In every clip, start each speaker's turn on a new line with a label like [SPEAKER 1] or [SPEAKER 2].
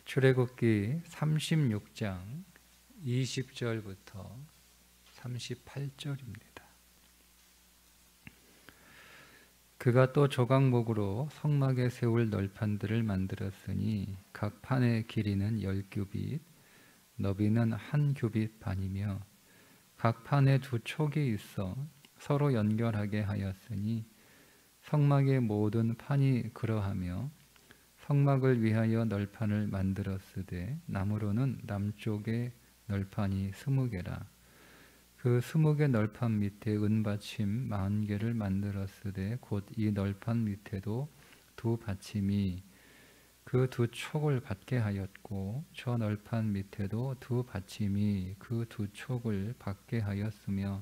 [SPEAKER 1] 출애굽기 36장 20절부터 38절입니다. 그가 또 조각목으로 성막에 세울 널판들을 만들었으니 각 판의 길이는 10규빗, 너비는 1규빗 반이며 각 판에 2촉이 있어 서로 연결하게 하였으니 성막의 모든 판이 그러하며 성막을 위하여 널판을 만들었으되 나무로는 남쪽에 널판이 20개라. 그 20개 널판 밑에 은받침 40개를 만들었으되 곧 이 널판 밑에도 2받침이 그 2촉을 받게 하였고 저 널판 밑에도 2받침이 그 2촉을 받게 하였으며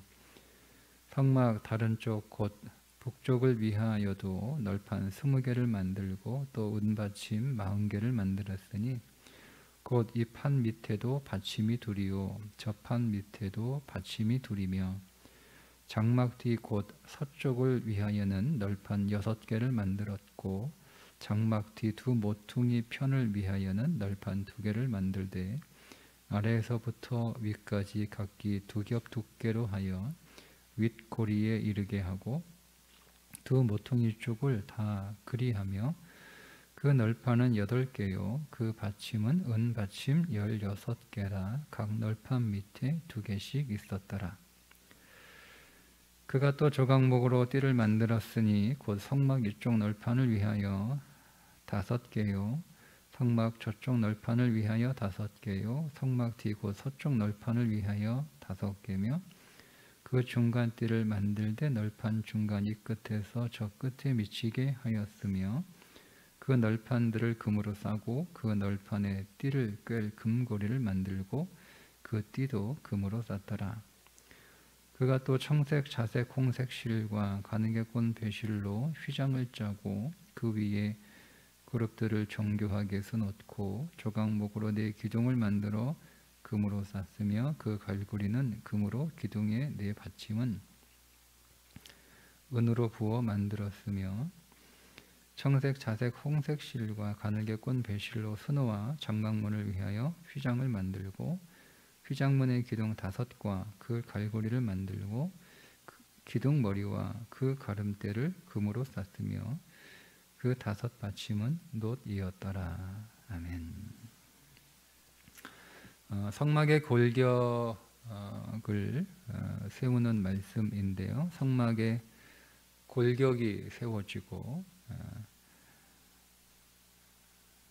[SPEAKER 1] 성막 다른 쪽 곧 북쪽을 위하여도 널판 20개를 만들고 또 은받침 40개를 만들었으니 곧 이 판 밑에도 받침이 2이요 저 판 밑에도 받침이 2이며 장막 뒤 곧 서쪽을 위하여는 널판 6개를 만들었고 장막 뒤 2 모퉁이 편을 위하여는 널판 2개를 만들되 아래에서부터 위까지 각기 2겹 두께로 하여 윗고리에 이르게 하고 2 모퉁이 쪽을 다 그리하며 그 널판은 8개요 그 받침은 은받침 16개라. 각 널판 밑에 2개씩 있었더라. 그가 또 조각목으로 띠를 만들었으니 곧 성막 이쪽 널판을 위하여 5개요 성막 저쪽 널판을 위하여 5개요 성막 뒤 곧 서쪽 널판을 위하여 5개며 그 중간 띠를 만들되 널판 중간 이 끝에서 저 끝에 미치게 하였으며 그 널판들을 금으로 싸고 그 널판에 띠를 꿰 금고리를 만들고 그 띠도 금으로 쌌더라. 그가 또 청색, 자색, 홍색 실과 가느게 꼰 배실로 휘장을 짜고 그 위에 그룹들을 정교하게 서놓고 조각목으로 4기둥을 만들어 금으로 쌌으며 그 갈고리는 금으로 기둥의 4받침은 은으로 부어 만들었으며 청색, 자색, 홍색 실과 가늘게 꼰 배실로 수놓아 장막문을 위하여 휘장을 만들고 휘장문의 기둥 5과 그 갈고리를 만들고 기둥 머리와 그 가름대를 금으로 쌌으며 그 5받침은 놋이었더라. 아멘. 성막의 골격을 세우는 말씀인데요. 성막의 골격이 세워지고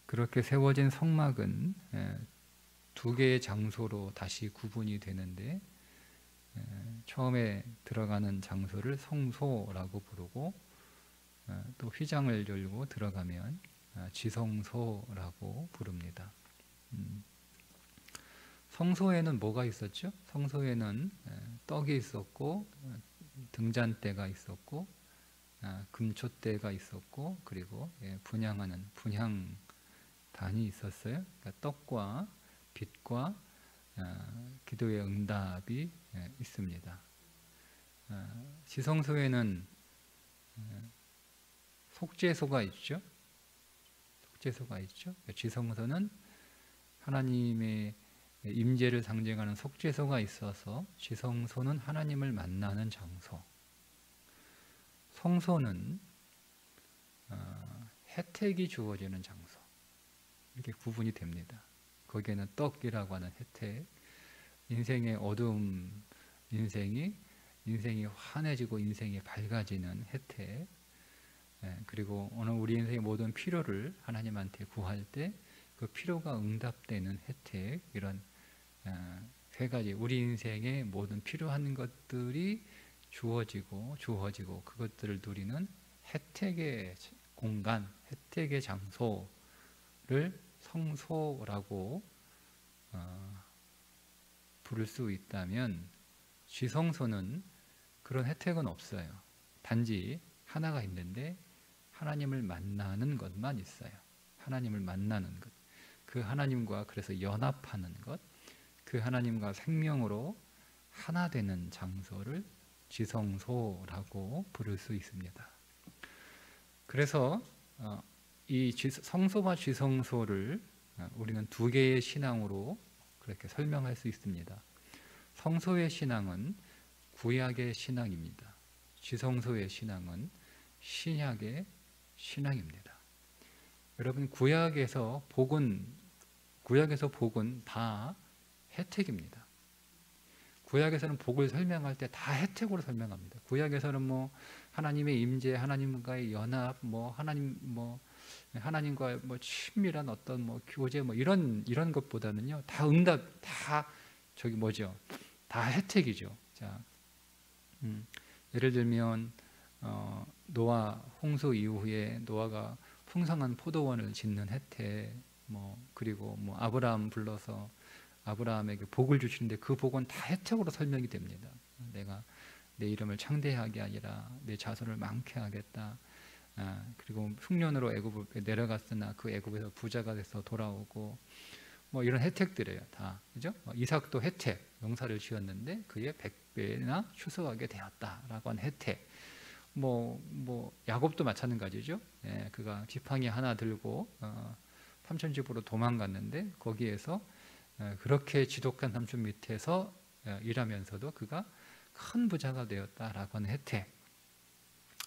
[SPEAKER 1] 그렇게 세워진 성막은 2개의 장소로 다시 구분이 되는데 처음에 들어가는 장소를 성소라고 부르고 또 휘장을 열고 들어가면 지성소라고 부릅니다. 성소에는 뭐가 있었죠? 성소에는 떡이 있었고 등잔대가 있었고 금촛대가 있었고 그리고 분향하는 분향단이 있었어요. 그러니까 떡과 빛과 기도의 응답이 있습니다. 지성소에는 속죄소가 있죠. 속죄소가 있죠. 지성소는 하나님의 임재를 상징하는 속죄소가 있어서 지성소는 하나님을 만나는 장소, 성소는 혜택이 주어지는 장소, 이렇게 구분이 됩니다. 거기에는 떡이라고 하는 혜택, 인생의 어두움, 인생이 환해지고 인생이 밝아지는 혜택, 그리고 오늘 우리 인생의 모든 필요를 하나님한테 구할 때 그 필요가 응답되는 혜택, 이런 3가지 우리 인생의 모든 필요한 것들이 주어지고 그것들을 누리는 혜택의 공간, 혜택의 장소를 성소라고 부를 수 있다면 지성소는 그런 혜택은 없어요. 단지 하나가 있는데 하나님을 만나는 것만 있어요. 하나님을 만나는 것, 그 하나님과 그래서 연합하는 것, 그 하나님과 생명으로 하나 되는 장소를 지성소라고 부를 수 있습니다. 그래서 이 성소와 지성소를 우리는 두 개의 신앙으로 그렇게 설명할 수 있습니다. 성소의 신앙은 구약의 신앙입니다. 지성소의 신앙은 신약의 신앙입니다. 여러분, 구약에서 복은 다 혜택입니다. 구약에서는 복을 설명할 때 다 혜택으로 설명합니다. 구약에서는 뭐 하나님의 임재, 하나님과의 연합, 하나님과 친밀한 어떤 교제 이런 것보다는요, 다 응답, 다 다 혜택이죠. 자, 예를 들면 노아 홍수 이후에 노아가 풍성한 포도원을 짓는 혜택, 그리고 아브라함 불러서 아브라함에게 복을 주시는데 그 복은 다 혜택으로 설명이 됩니다. 내가 내 이름을 창대하게 아니라 내 자손을 많게 하겠다. 그리고 흉년으로 애굽에 내려갔으나 그 애굽에서 부자가 돼서 돌아오고 이런 혜택들이에요. 다, 그죠? 이삭도 혜택, 농사를 지었는데 그의 100배나 추수하게 되었다라고 한 혜택. 야곱도 마찬가지죠. 예, 그가 지팡이 하나 들고 삼촌집으로 도망갔는데 거기에서 그렇게 지독한 삼촌 밑에서 일하면서도 그가 큰 부자가 되었다라고 하는 혜택.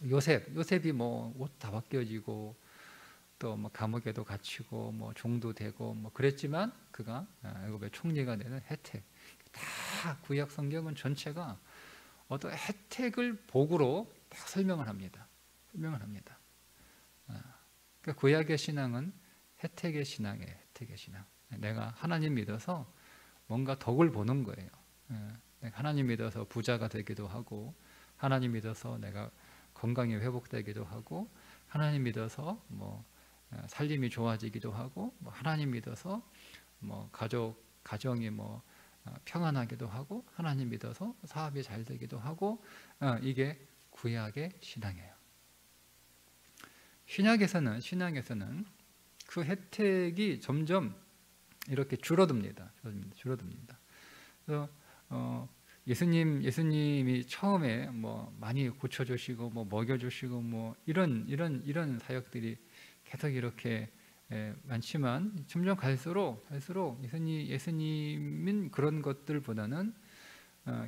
[SPEAKER 1] 요셉이 옷 다 벗겨지고 또 감옥에도 갇히고 종도 되고 그랬지만 그가 애굽의 총리가 되는 혜택. 다 구약 성경은 전체가 어떤 혜택을 복으로 다 설명을 합니다. 그러니까 구약의 신앙은 혜택의 신앙이에요. 혜택의 신앙. 내가 하나님 믿어서 뭔가 덕을 보는 거예요. 내가 하나님 믿어서 부자가 되기도 하고, 하나님 믿어서 내가 건강이 회복되기도 하고, 하나님 믿어서 살림이 좋아지기도 하고, 하나님 믿어서 가정이 평안하기도 하고, 하나님 믿어서 사업이 잘 되기도 하고, 이게 구약의 신앙이에요. 신앙에서는 그 혜택이 점점 이렇게 줄어듭니다. 그래서 예수님이 처음에 많이 고쳐주시고 먹여주시고 이런 사역들이 계속 이렇게 많지만 점점 갈수록 예수님은 그런 것들보다는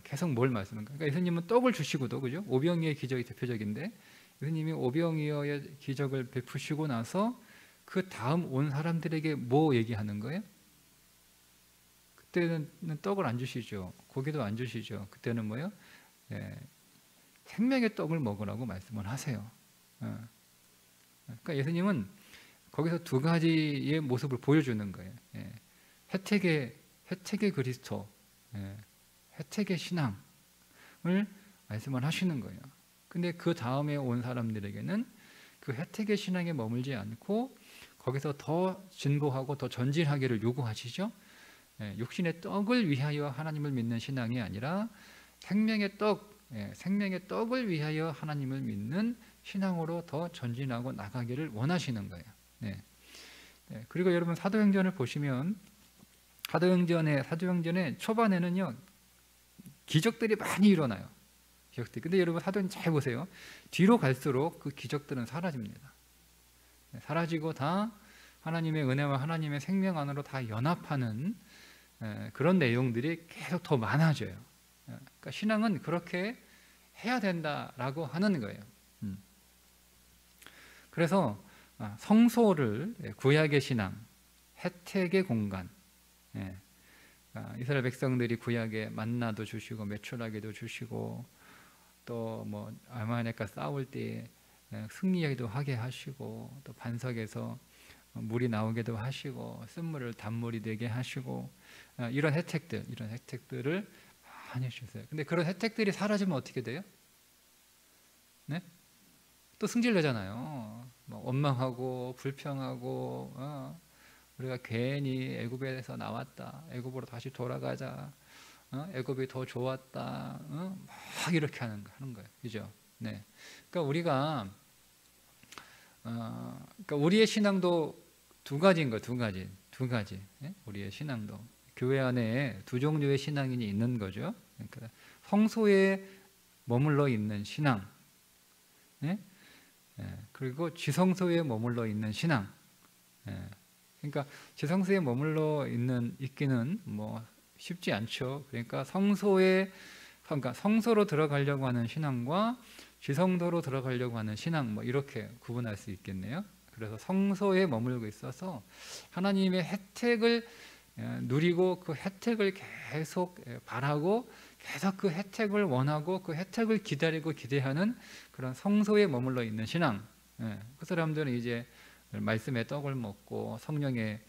[SPEAKER 1] 계속 뭘 말씀하는가? 그러니까 예수님은 떡을 주시고도, 그죠? 오병이어의 기적이 대표적인데 예수님이 오병이어의 기적을 베푸시고 나서 그 다음 온 사람들에게 뭐 얘기하는 거예요? 그때는 떡을 안 주시죠. 고기도 안 주시죠. 그때는 뭐예요? 생명의 떡을 먹으라고 말씀을 하세요. 그러니까 예수님은 거기서 두 가지의 모습을 보여주는 거예요. 혜택의 그리스도, 혜택의 신앙을 말씀을 하시는 거예요. 근데 그 다음에 온 사람들에게는 그 혜택의 신앙에 머물지 않고 거기서 더 진보하고 더 전진하기를 요구하시죠. 육신의 떡을 위하여 하나님을 믿는 신앙이 아니라 생명의 떡을 위하여 하나님을 믿는 신앙으로 더 전진하고 나가기를 원하시는 거예요. 그리고 여러분 사도행전을 보시면 사도행전의 초반에는요 기적들이 많이 일어나요. 근데 여러분 사도행전 잘 보세요. 뒤로 갈수록 그 기적들은 사라집니다. 사라지고 다 하나님의 은혜와 하나님의 생명 안으로 다 연합하는 그런 내용들이 계속 더 많아져요. 그러니까 신앙은 그렇게 해야 된다라고 하는 거예요. 그래서 성소를 구약의 신앙, 혜택의 공간, 이스라엘 백성들이 구약에 만나도 주시고 메추라기도 주시고 또 아말렉과 싸울 때 승리하기도 하게 하시고 또 반석에서 물이 나오게도 하시고 쓴물을 단물이 되게 하시고 이런 혜택들을 많이 주세요. 근데 그런 혜택들이 사라지면 어떻게 돼요? 네? 또 승질내잖아요. 원망하고 불평하고 우리가 괜히 애굽에서 나왔다. 애굽으로 다시 돌아가자. 애굽이 더 좋았다. 막 이렇게 하는 거예요. 그죠? 네. 그러니까 우리의 신앙도 두 가지인 거예요. 두 가지. 우리의 신앙도 교회 안에 두 종류의 신앙이 있는 거죠. 그러니까 성소에 머물러 있는 신앙, 그리고 지성소에 머물러 있는 신앙. 그러니까 지성소에 머물러 있기는 뭐 쉽지 않죠. 그러니까 성소로 들어가려고 하는 신앙과 지성소로 들어가려고 하는 신앙, 뭐 이렇게 구분할 수 있겠네요. 그래서 성소에 머물고 있어서 하나님의 혜택을 누리고 그 혜택을 계속 바라고 계속 그 혜택을 원하고 그 혜택을 기다리고 기대하는 그런 성소에 머물러 있는 신앙. 그 사람들은 이제 말씀의 떡을 먹고 성령의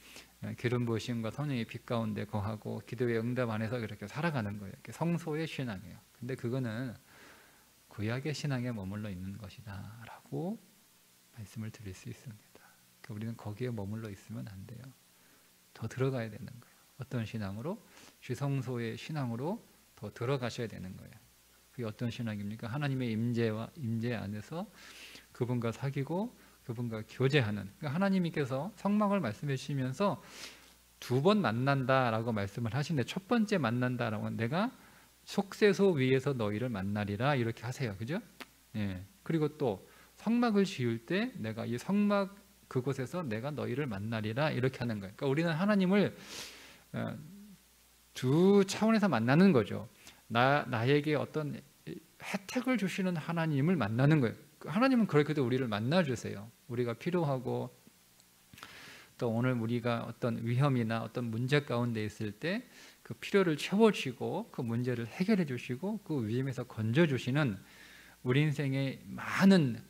[SPEAKER 1] 기름 부으심과 성령의 빛 가운데 거하고 기도의 응답 안에서 그렇게 살아가는 거예요. 성소의 신앙이에요. 근데 그거는 구약의 신앙에 머물러 있는 것이다 라고 말씀을 드릴 수 있습니다. 그러니까 우리는 거기에 머물러 있으면 안 돼요. 더 들어가야 되는 거예요. 어떤 신앙으로? 지성소의 신앙으로 더 들어가셔야 되는 거예요. 그게 어떤 신앙입니까? 하나님의 임재 안에서 그분과 사귀고 그분과 교제하는. 그러니까 하나님께서 성막을 말씀해 주시면서 2번 만난다라고 말씀을 하시는데, 첫 번째 만난다라고 하면 내가 속세소 위에서 너희를 만나리라 이렇게 하세요. 그죠? 예. 그리고 또 성막을 지을 때 내가 이 성막 그곳에서 내가 너희를 만나리라 이렇게 하는 거예요. 그러니까 우리는 하나님을 두 차원에서 만나는 거죠. 나에게 어떤 혜택을 주시는 하나님을 만나는 거예요. 하나님은 그렇게도 우리를 만나주세요. 우리가 필요하고 또 오늘 우리가 어떤 위험이나 어떤 문제 가운데 있을 때 그 필요를 채워주시고 그 문제를 해결해 주시고 그 위험에서 건져주시는 우리 인생의 많은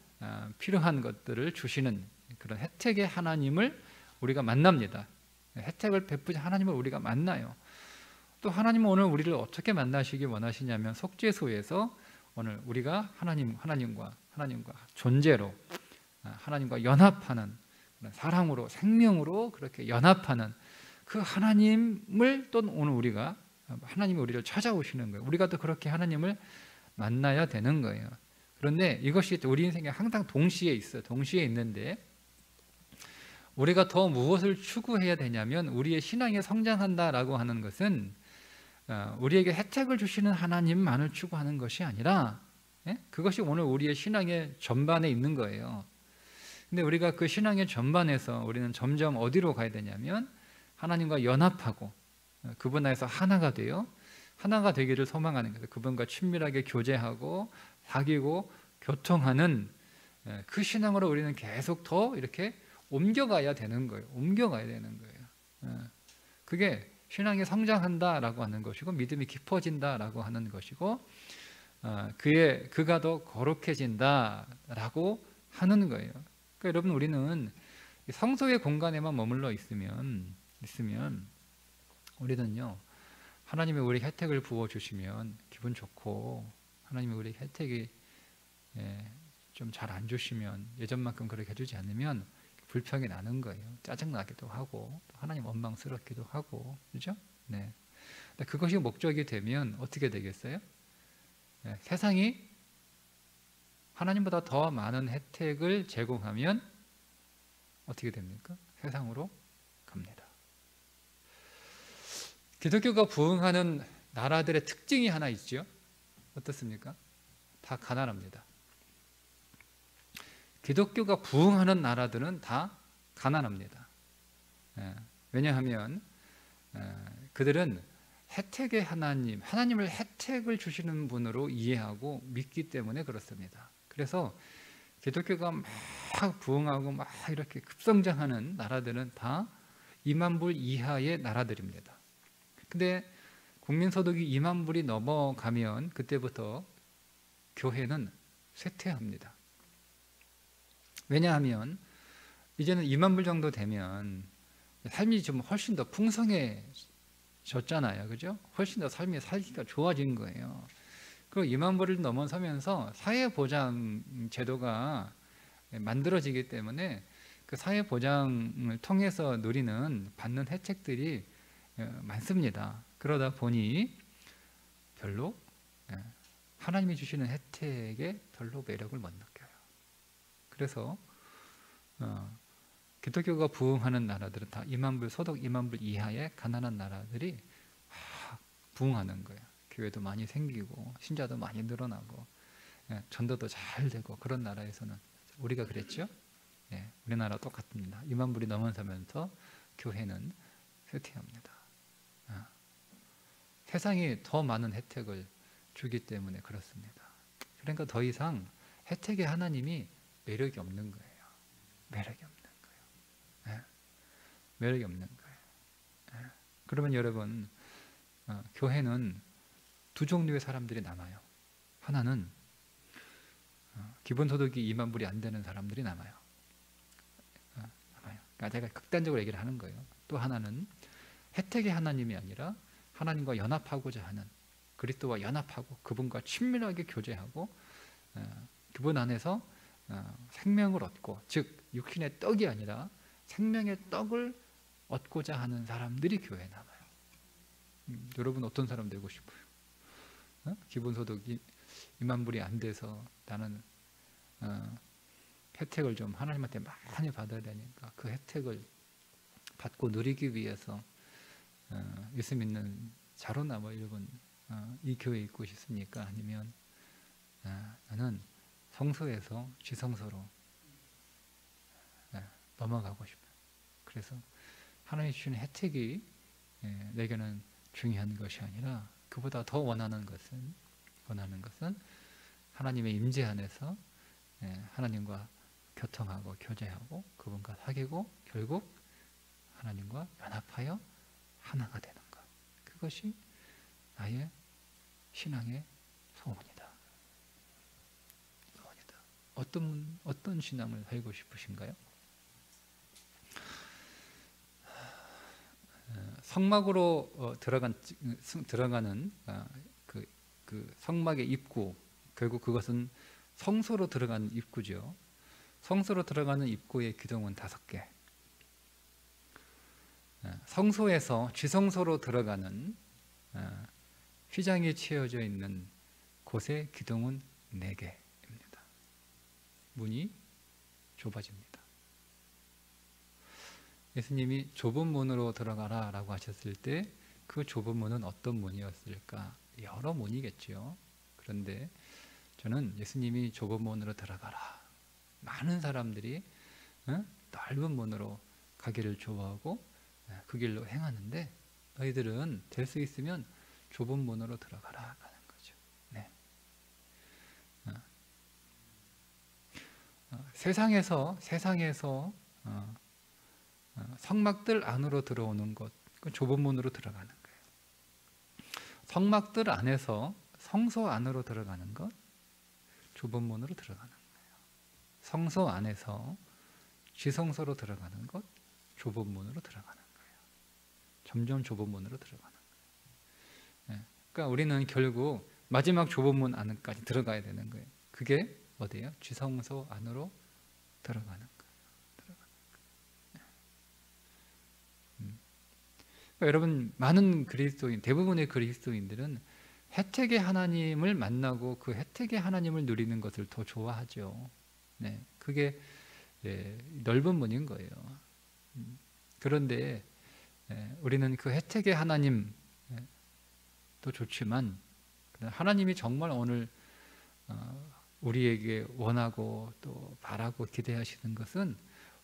[SPEAKER 1] 필요한 것들을 주시는 그런 혜택의 하나님을 우리가 만납니다. 혜택을 베푸신 하나님을 우리가 만나요. 또 하나님은 오늘 우리를 어떻게 만나시기 원하시냐면 속죄소에서 오늘 우리가 하나님과 존재로 하나님과 연합하는 사랑으로 생명으로 그렇게 연합하는 그 하나님을 또 오늘 하나님이 우리를 찾아오시는 거예요. 우리가 또 그렇게 하나님을 만나야 되는 거예요. 그런데 이것이 우리 인생에 항상 동시에 있어요. 동시에 있는데 우리가 더 무엇을 추구해야 되냐면 우리의 신앙이 성장한다라고 하는 것은 우리에게 혜택을 주시는 하나님만을 추구하는 것이 아니라 그것이 오늘 우리의 신앙의 전반에 있는 거예요. 근데 우리가 그 신앙의 전반에서 우리는 점점 어디로 가야 되냐면 하나님과 연합하고 그분 안에서 하나가 되기를 소망하는 거예요. 그분과 친밀하게 교제하고 사귀고 교통하는 그 신앙으로 우리는 계속 더 이렇게 옮겨가야 되는 거예요. 그게 신앙이 성장한다라고 하는 것이고 믿음이 깊어진다라고 하는 것이고 그가 더 거룩해진다라고 하는 거예요. 그러니까 여러분 우리는 성소의 공간에만 머물러 있으면 우리는요 하나님이 우리 혜택을 부어주시면 기분 좋고 하나님이 우리 혜택이 좀 잘 안 주시면 예전만큼 그렇게 해주지 않으면 불평이 나는 거예요. 짜증나기도 하고 하나님 원망스럽기도 하고 그렇죠? 네. 그것이 목적이 되면 어떻게 되겠어요? 세상이 하나님보다 더 많은 혜택을 제공하면 어떻게 됩니까? 세상으로 갑니다. 기독교가 부흥하는 나라들의 특징이 하나 있죠. 어떻습니까? 다 가난합니다. 기독교가 부흥하는 나라들은 다 가난합니다. 왜냐하면 그들은 혜택의 하나님을 혜택을 주시는 분으로 이해하고 믿기 때문에 그렇습니다. 그래서 기독교가 막 부흥하고 막 이렇게 급성장하는 나라들은 다 2만 불 이하의 나라들입니다. 근데 국민소득이 2만 불이 넘어가면 그때부터 교회는 쇠퇴합니다. 왜냐하면 이제는 2만 불 정도 되면 삶이 좀 훨씬 더 풍성해졌잖아요. 그죠? 훨씬 더 삶이 살기가 좋아진 거예요. 그리고 2만 불을 넘어서면서 사회보장 제도가 만들어지기 때문에 그 사회보장을 통해서 받는 혜택들이 많습니다. 그러다 보니 별로 하나님이 주시는 혜택에 별로 매력을 못 느껴요. 그래서 기독교가 부흥하는 나라들은 다 2만 불, 소득 2만 불 이하의 가난한 나라들이 부흥하는 거예요. 교회도 많이 생기고 신자도 많이 늘어나고 전도도 잘 되고 그런 나라에서는 우리가 그랬죠? 우리나라 똑같습니다. 2만 불이 넘어서면서 교회는 쇠퇴합니다. 세상이 더 많은 혜택을 주기 때문에 그렇습니다. 그러니까 더 이상 혜택의 하나님이 매력이 없는 거예요. 매력이 없는 거예요. 매력이 없는 거예요. 그러면 여러분, 교회는 두 종류의 사람들이 남아요. 하나는 기본소득이 2만 불이 안 되는 사람들이 남아요. 그러니까 제가 극단적으로 얘기를 하는 거예요. 또 하나는 혜택의 하나님이 아니라 하나님과 연합하고자 하는, 그리스도와 연합하고 그분과 친밀하게 교제하고 그분 안에서 생명을 얻고, 즉 육신의 떡이 아니라 생명의 떡을 얻고자 하는 사람들이 교회에 남아요. 여러분 어떤 사람 되고 싶어요? 기본소득이 2만 불이 안 돼서 나는 혜택을 좀 하나님한테 많이 받아야 되니까 그 혜택을 받고 누리기 위해서 예수 믿는 자로나 뭐 여러분 이 교회에 있고 싶습니까? 아니면 나는 성소에서 지성소로 넘어가고 싶어요. 그래서 하나님이 주시는 혜택이 내게는 중요한 것이 아니라 그보다 더 원하는 것은 하나님의 임재 안에서 하나님과 교통하고 교제하고 그분과 사귀고 결국 하나님과 연합하여 하나가 되는 것. 그것이 나의 신앙의 소원이다. 어떤 신앙을 살고 싶으신가요? 성막으로 들어가는 그 성막의 입구, 결국 그것은 성소로 들어가는 입구죠. 성소로 들어가는 입구의 기둥은 5개. 성소에서 지성소로 들어가는 휘장이 채워져 있는 곳의 기둥은 4개입니다. 문이 좁아집니다. 예수님이 좁은 문으로 들어가라 라고 하셨을 때 그 좁은 문은 어떤 문이었을까? 여러 문이겠죠. 그런데 저는 예수님이 좁은 문으로 들어가라, 많은 사람들이 넓은 문으로 가기를 좋아하고 그 길로 행하는데 너희들은 될 수 있으면 좁은 문으로 들어가라 하는 거죠. 네. 세상에서 성막들 안으로 들어오는 것, 그 좁은 문으로 들어가는 거예요. 성막들 안에서 성소 안으로 들어가는 것, 좁은 문으로 들어가는 거예요. 성소 안에서 지성소로 들어가는 것, 좁은 문으로 들어가는 거예요. 점점 좁은 문으로 들어가는 거예요. 그러니까 우리는 결국 마지막 좁은 문 안까지 들어가야 되는 거예요. 그게 어디예요? 지성소 안으로 들어가는 거예요. 그러니까 여러분, 많은 그리스도인, 대부분의 그리스도인들은 혜택의 하나님을 만나고 그 혜택의 하나님을 누리는 것을 더 좋아하죠. 네, 그게 넓은 문인 거예요. 그런데 우리는 그 혜택의 하나님도 좋지만 하나님이 정말 오늘 우리에게 원하고 또 바라고 기대하시는 것은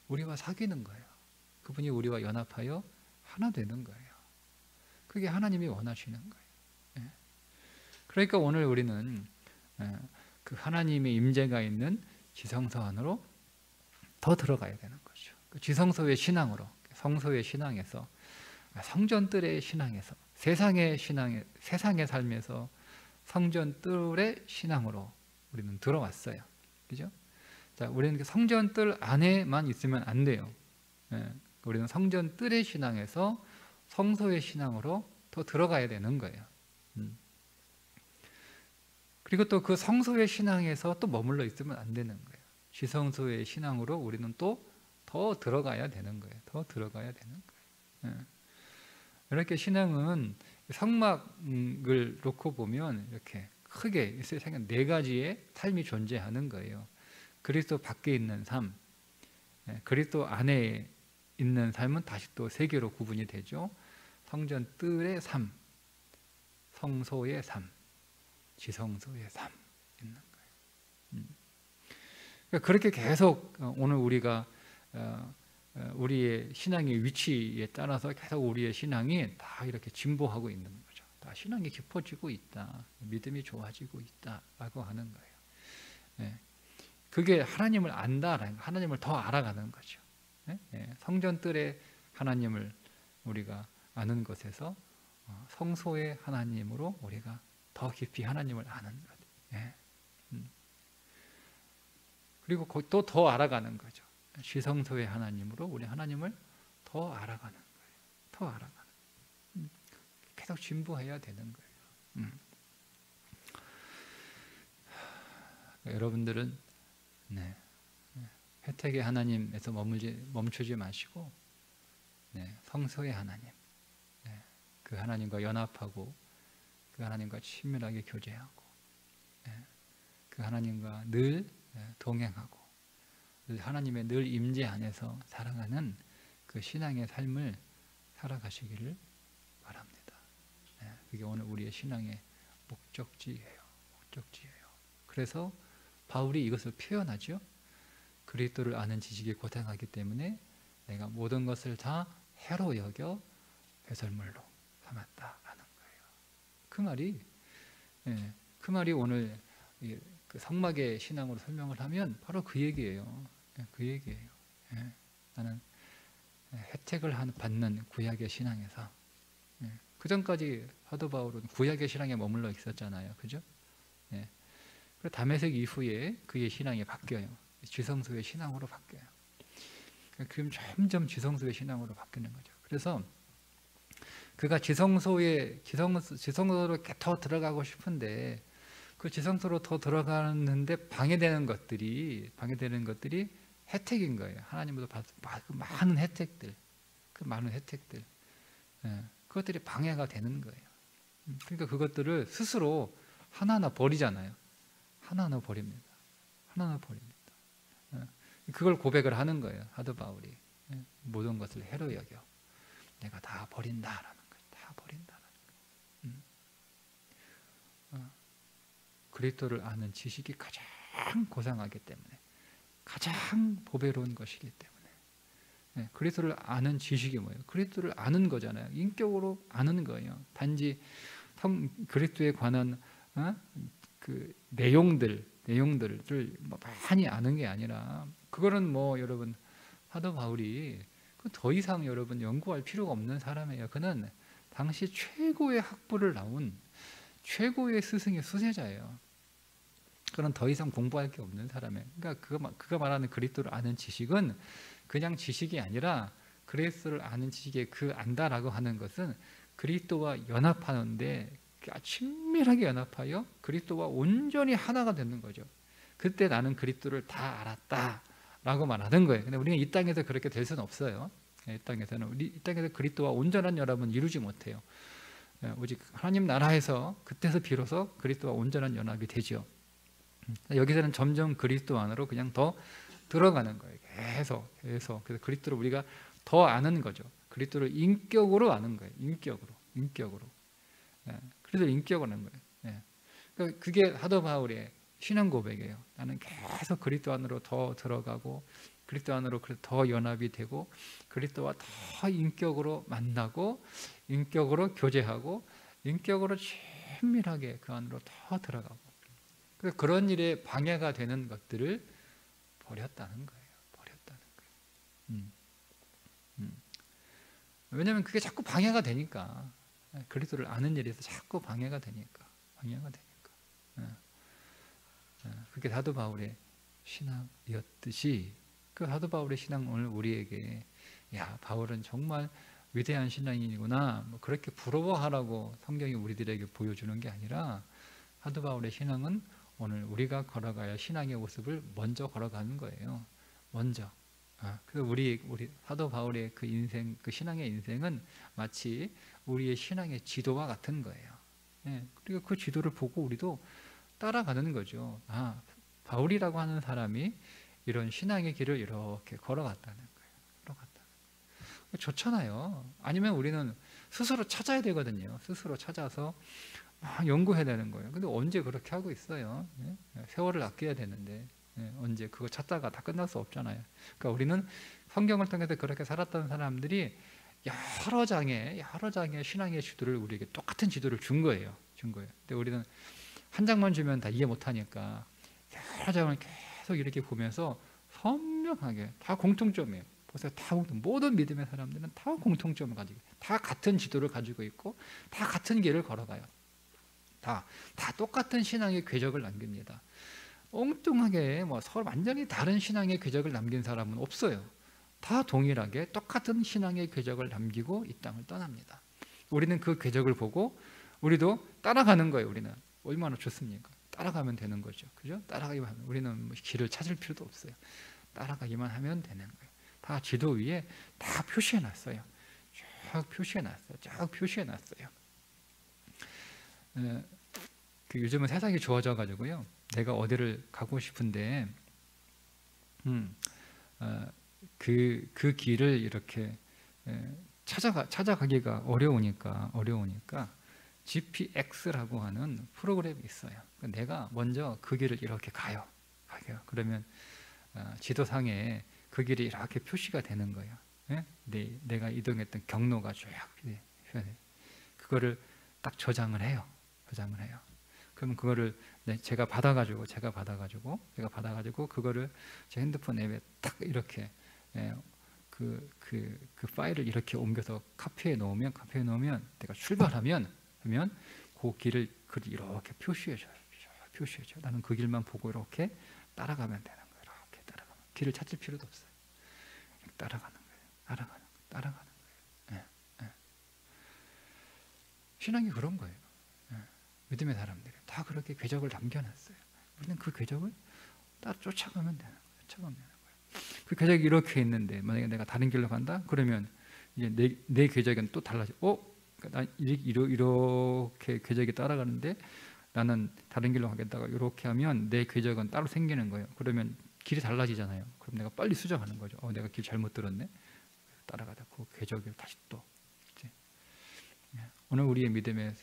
[SPEAKER 1] 우리와 사귀는 거예요. 그분이 우리와 연합하여 하나 되는 거예요. 그게 하나님이 원하시는 거예요. 그러니까 오늘 우리는 그 하나님의 임재가 있는 지성소 안으로 더 들어가야 되는 거죠. 그 지성소의 신앙으로, 성소의 신앙에서, 성전뜰의 신앙에서, 세상의 삶에서 성전뜰의 신앙으로 우리는 들어왔어요. 그죠? 자, 우리는 성전뜰 안에만 있으면 안 돼요. 우리는 성전뜰의 신앙에서 성소의 신앙으로 더 들어가야 되는 거예요. 그리고 또 그 성소의 신앙에서 또 머물러 있으면 안 되는 거예요. 지성소의 신앙으로 우리는 또 더 들어가야 되는 거예요. 더 들어가야 되는 거예요. 이렇게 신앙은 성막을 놓고 보면 이렇게 크게 세상에 4가지의 삶이 존재하는 거예요. 그리스도 밖에 있는 삶, 그리스도 안에 있는 삶은 다시 또 3개로 구분이 되죠. 성전 뜰의 삶, 성소의 삶, 지성소의 삶 있는 거예요. 그러니까 그렇게 계속 오늘 우리가 우리의 신앙의 위치에 따라서 계속 우리의 신앙이 다 이렇게 진보하고 있는 거죠. 다 신앙이 깊어지고 있다, 믿음이 좋아지고 있다라고 하는 거예요. 예. 그게 하나님을 안다라는 거, 하나님을 더 알아가는 거죠. 예. 성전뜰에 하나님을 우리가 아는 것에서 성소의 하나님으로 우리가 더 깊이 하나님을 아는 것. 예. 그리고 또 더 알아가는 거죠. 지성소의 하나님으로 우리 하나님을 더 알아가는 거예요. 더 알아가는. 계속 진보해야 되는 거예요. 여러분들은 혜택의 하나님에서 멈추지 마시고 성소의 하나님, 그 하나님과 연합하고 그 하나님과 친밀하게 교제하고 그 하나님과 늘 동행하고 하나님의 늘 임재 안에서 살아가는 그 신앙의 삶을 살아가시기를 바랍니다. 그게 오늘 우리의 신앙의 목적지예요. 그래서 바울이 이것을 표현하죠. 그리스도를 아는 지식이 고상하기 때문에 내가 모든 것을 다 해로 여겨 배설물로 삼았다라는 거예요. 그 말이 오늘 그 성막의 신앙으로 설명을 하면 바로 그 얘기예요. 그 얘기예요. 나는 혜택을 받는 구약의 신앙에서, 그 전까지 사도 바울은 구약의 신앙에 머물러 있었잖아요. 그죠? 그리고 다메섹 이후에 그의 신앙이 바뀌어요. 지성소의 신앙으로 바뀌어요. 그럼 점점 지성소의 신앙으로 바뀌는 거죠. 그래서 그가 지성소로 더 들어가고 싶은데 그 지성소로 더 들어가는데 방해되는 것들이 혜택인 거예요. 하나님으로부터 많은 혜택들, 그것들이 방해가 되는 거예요. 그러니까 그것들을 스스로 하나하나 버리잖아요. 하나하나 버립니다. 그걸 고백을 하는 거예요. 사도 바울이. 모든 것을 해로 여겨 내가 다 버린다라는 거예요. 다 버린다라는 거예요. 그리스도를 아는 지식이 가장 고상하기 때문에, 가장 보배로운 것이기 때문에, 그리스도를 아는 지식이 뭐예요? 그리스도를 아는 거잖아요. 인격으로 아는 거예요. 단지 그리스도에 관한 그 내용들을 많이 아는 게 아니라, 그거는 여러분 사도 바울이 더 이상 여러분 연구할 필요가 없는 사람이에요. 그는 당시 최고의 학부를 나온 최고의 스승의 수세자예요. 그는 더 이상 공부할 게 없는 사람이에요. 그러니까 그가 말하는 그리스도를 아는 지식은 그냥 지식이 아니라, 그리스도를 아는 지식에 안다라고 하는 것은 그리스도와 연합하는데 친밀하게 연합하여 그리스도와 온전히 하나가 되는 거죠. 그때 나는 그리스도를 다 알았다라고 말하는 거예요. 근데 우리는 이 땅에서 그렇게 될 수는 없어요. 이 땅에서 그리스도와 온전한 연합은 이루지 못해요. 오직 하나님 나라에서 그때서 비로소 그리스도와 온전한 연합이 되죠. 여기서는 점점 그리스도 안으로 그냥 더 들어가는 거예요. 계속. 그래서 그리스도를 우리가 더 아는 거죠. 그리스도를 인격으로 아는 거예요. 인격으로. 그래서 인격을 아는 거예요. 그러니까 그게 사도 바울의 신앙 고백이에요. 나는 계속 그리스도 안으로 더 들어가고, 그리스도 안으로 더 연합이 되고, 그리스도와 더 인격으로 만나고, 인격으로 교제하고, 인격으로 친밀하게 그 안으로 더 들어가고, 그런 일에 방해가 되는 것들을 버렸다는 거예요. 왜냐하면 그게 자꾸 방해가 되니까, 그리스도를 아는 일에서 자꾸 방해가 되니까. 그게 사도 바울의 신앙이었듯이, 그 사도 바울의 신앙 오늘 우리에게, 야, 바울은 정말 위대한 신앙인이구나, 그렇게 부러워하라고 성경이 우리들에게 보여주는 게 아니라, 사도 바울의 신앙은 오늘 우리가 걸어가야 신앙의 모습을 먼저 걸어가는 거예요. 먼저. 그래서 우리 사도 바울의 그 인생, 그 신앙의 인생은 마치 우리의 신앙의 지도와 같은 거예요. 그리고 그 지도를 보고 우리도 따라가는 거죠. 바울이라고 하는 사람이 이런 신앙의 길을 이렇게 걸어갔다는 거예요. 좋잖아요. 아니면 우리는 스스로 찾아야 되거든요. 스스로 찾아서 막 연구해야 되는 거예요. 근데 언제 그렇게 하고 있어요? 세월을 아껴야 되는데. 언제 그거 찾다가 다 끝날 수 없잖아요. 그러니까 우리는 성경을 통해서 그렇게 살았던 사람들이 여러 장의 신앙의 지도를 우리에게 똑같은 지도를 준 거예요. 근데 우리는 한 장만 주면 다 이해 못하니까 여러 장을 계속 이렇게 보면서 선명하게 다 공통점이에요. 보세요. 모든 믿음의 사람들은 다 공통점을 가지고 다 같은 지도를 가지고 있고 다 같은 길을 걸어가요. 다 똑같은 신앙의 궤적을 남깁니다. 엉뚱하게 서로 완전히 다른 신앙의 궤적을 남긴 사람은 없어요. 다 동일하게 똑같은 신앙의 궤적을 남기고 이 땅을 떠납니다. 우리는 그 궤적을 보고 우리도 따라가는 거예요. 우리는 얼마나 좋습니까? 따라가면 되는 거죠. 그죠? 따라가기만 하면 우리는 길을 찾을 필요도 없어요. 따라가기만 하면 되는 거예요. 다 지도 위에 다 표시해 놨어요. 쫙 표시해 놨어요. 요즘은 세상이 좋아져 가지고요. 내가 어디를 가고 싶은데 그 길을 이렇게 찾아가기가 어려우니까 GPX라고 하는 프로그램이 있어요. 내가 먼저 그 길을 이렇게 가요. 그러면 지도상에 그 길이 이렇게 표시가 되는 거예요. 내가 이동했던 경로가 쭉 그거를 딱 저장을 해요. 그러면 그거를 제가 받아가지고 그거를 제 핸드폰 앱에 딱 이렇게 그 파일을 이렇게 옮겨서 카페에 놓으면 내가 출발하면 그 길을 이렇게 표시해줘요. 나는 그 길만 보고 이렇게 따라가면 되는 거예요. 이렇게 따라가면 길을 찾을 필요도 없어요. 따라가는 거예요. 신앙이 그런 거예요. 믿음의 사람들이 다 그렇게 궤적을 남겨놨어요. 우리는 그 궤적을 따라 쫓아가면 되는 거예요. 그 궤적이 이렇게 있는데 만약에 내가 다른 길로 간다? 그러면 이제 내 궤적은 또 달라져. 그러니까 난 이렇게 궤적이 따라가는데 나는 다른 길로 가겠다가 이렇게 하면 내 궤적은 따로 생기는 거예요. 그러면 길이 달라지잖아요. 그럼 내가 빨리 수정하는 거죠. 내가 길 잘못 들었네. 따라가다 그 궤적을 다시 또 이제 오늘 우리의 믿음의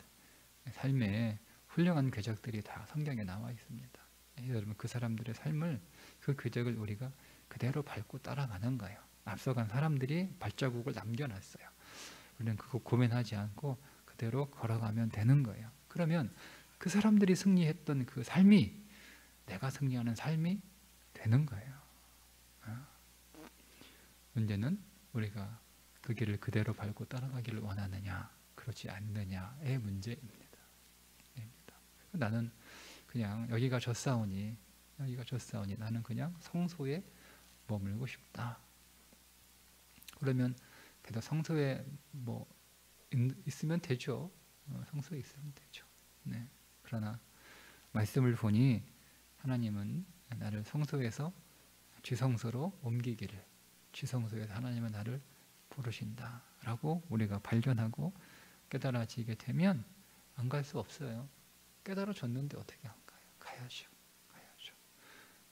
[SPEAKER 1] 삶에 훌륭한 궤적들이 다 성경에 나와 있습니다. 여러분 그 사람들의 삶을 그 궤적을 우리가 그대로 밟고 따라가는 거예요. 앞서간 사람들이 발자국을 남겨놨어요. 우리는 그거 고민하지 않고 그대로 걸어가면 되는 거예요. 그러면 그 사람들이 승리했던 그 삶이 내가 승리하는 삶이 되는 거예요. 문제는 우리가 그 길을 그대로 밟고 따라가기를 원하느냐 그렇지 않느냐의 문제입니다. 나는 그냥 여기가 좋사오니 나는 그냥 성소에 머물고 싶다. 그러면 그래도 성소에 있으면 되죠. 성소에 있으면 되죠. 그러나 말씀을 보니 하나님은 나를 성소에서 지성소로 옮기기를, 지성소에서 하나님은 나를 부르신다라고 우리가 발견하고 깨달아지게 되면 안 갈 수 없어요. 깨달아졌는데 어떻게 안 가요? 가야죠.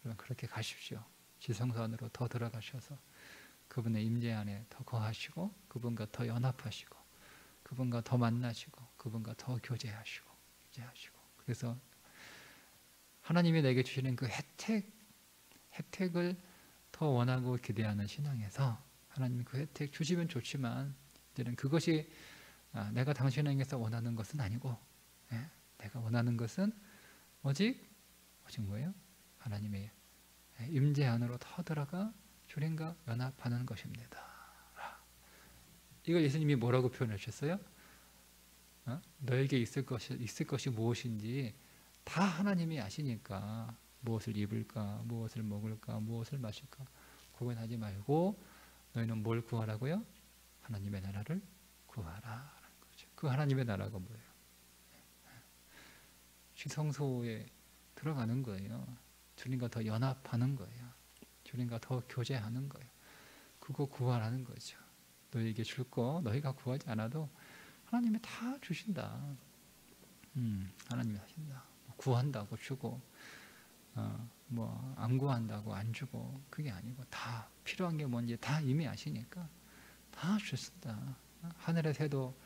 [SPEAKER 1] 그럼 그렇게 가십시오. 지성소 안으로 더 들어가셔서 그분의 임재 안에 더 거하시고 그분과 더 연합하시고 그분과 더 만나시고 그분과 더 교제하시고 그래서 하나님이 내게 주시는 그 혜택을 더 원하고 기대하는 신앙에서 하나님 그 혜택 주시면 좋지만 이제는 그것이 내가 당신에게서 원하는 것은 아니고 내가 원하는 것은 오직 뭐예요? 하나님의 임재 안으로 더 들어가 주님과 연합하는 것입니다. 이걸 예수님이 뭐라고 표현하셨어요? 너에게 있을 것이 무엇인지 다 하나님이 아시니까 무엇을 입을까, 무엇을 먹을까, 무엇을 마실까 고민하지 말고 너희는 뭘 구하라고요? 하나님의 나라를 구하라는 거죠. 그 하나님의 나라가 뭐예요? 지성소에 들어가는 거예요. 주님과 더 연합하는 거예요. 주님과 더 교제하는 거예요. 그거 구하라는 거죠. 너희에게 줄 거 너희가 구하지 않아도 하나님이 다 주신다. 하나님이 하신다. 구한다고 주고 안 구한다고 안 주고 그게 아니고 다 필요한 게 뭔지 다 이미 아시니까 다 주신다. 하늘의 새도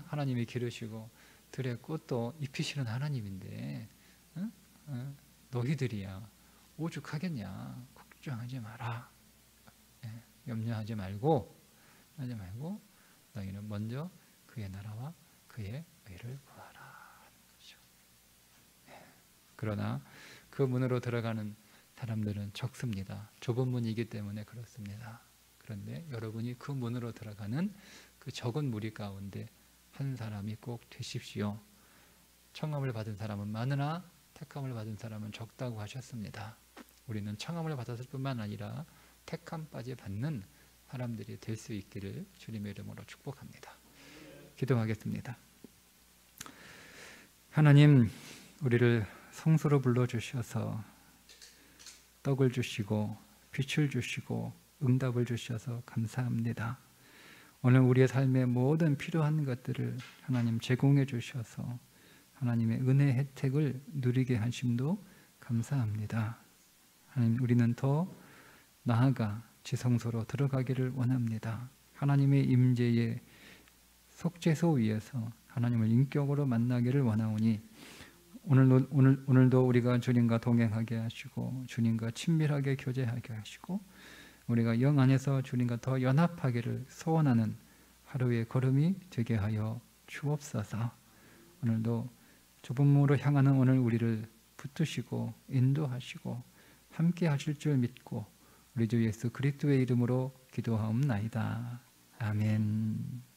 [SPEAKER 1] 하나님이 기르시고 들의 꽃도 입히시는 하나님인데 너희들이야 오죽하겠냐. 걱정하지 마라. 염려하지 말고 너희는 먼저 그의 나라와 그의 의를 구하라. 그러나 그 문으로 들어가는 사람들은 적습니다. 좁은 문이기 때문에 그렇습니다. 그런데 여러분이 그 문으로 들어가는 그 적은 무리 가운데 한 사람이 꼭 되십시오. 청함을 받은 사람은 많으나 택함을 받은 사람은 적다고 하셨습니다. 우리는 청함을 받았을 뿐만 아니라 택함까지 받는 사람들이 될 수 있기를 주님의 이름으로 축복합니다. 기도하겠습니다. 하나님, 우리를 성소로 불러주셔서 떡을 주시고 빛을 주시고 응답을 주셔서 감사합니다. 오늘 우리의 삶의 모든 필요한 것들을 하나님 제공해 주셔서 하나님의 은혜 혜택을 누리게 하심도 감사합니다. 하나님, 우리는 더 나아가 지성소로 들어가기를 원합니다. 하나님의 임재의 속죄소 위에서 하나님을 인격으로 만나기를 원하오니 오늘도 우리가 주님과 동행하게 하시고 주님과 친밀하게 교제하게 하시고 우리가 영 안에서 주님과 더 연합하기를 소원하는 하루의 걸음이 되게 하여 주옵소서. 오늘도 좁은 문으로 향하는 오늘 우리를 붙드시고 인도하시고 함께 하실 줄 믿고 우리 주 예수 그리스도의 이름으로 기도하옵나이다. 아멘.